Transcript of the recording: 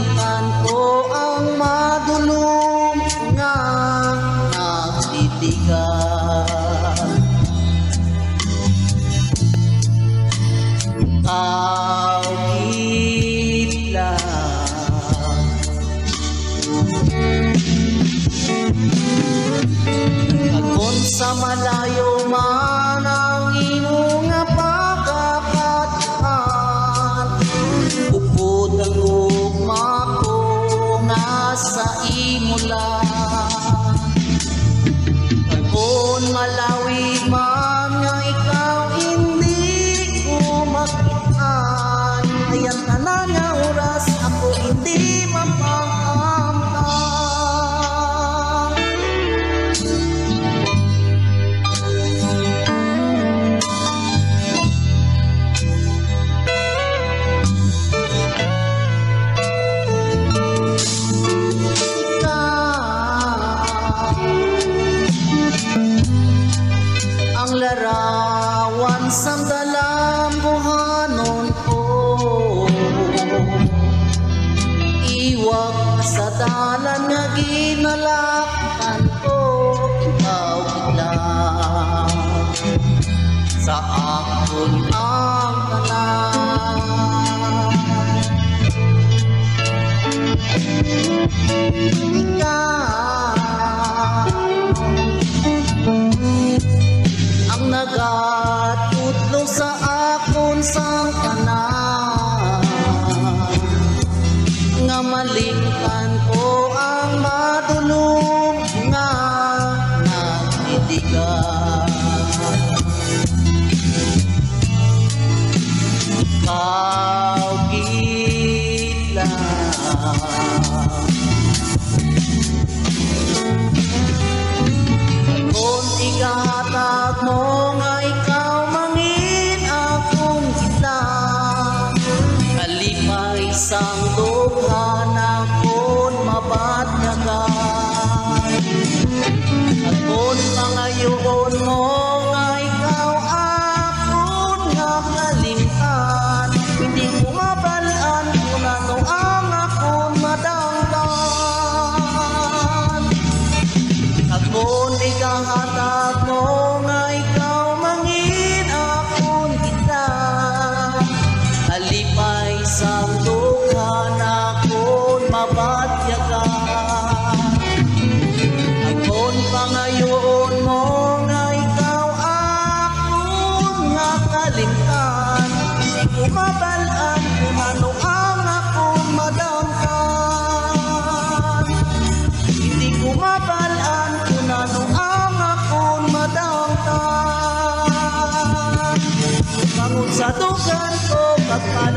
malimtan ko ang madulong nga nagtitigan. Kaugit lang kagkon sa malayo man ang imong pagkakataon, bukod ang ugma ko nga sa imo lang. Kagkon malawig man nga ikaw hindi ko makitaan, ayan tanan nga oras ako hindi mapakamtan. Ang larawan sa dalambuhanon ko, iwag sa dalan nga ginalaktan ko, ikaw lang sa akon ang tanan. Ang nagatutlo sa akon sang tanan, nga malimtan ko ang madulong nga nagtitigan. Kaugit lang kung ikahatag mo nga ikaw mangin akong kitlang, kalipay isang dughan akong mabatyagan. At kung pangayoon mo nga ikaw akong nga kalimtan, hindi ko mabalaan kung ano ang akong madanggan. At kung ikahatag mo nga ikaw mangin akong kitlang, alipay sa dughan akong mabatyagan. At kung pangayoon mo nga ikaw akong nga kalimtan, hindi ko mabalaan kung ano ang akong madanggan. Hindi ko mabalaan kung ano ang akong madanggan. Bangon sa dugan ko, pagpala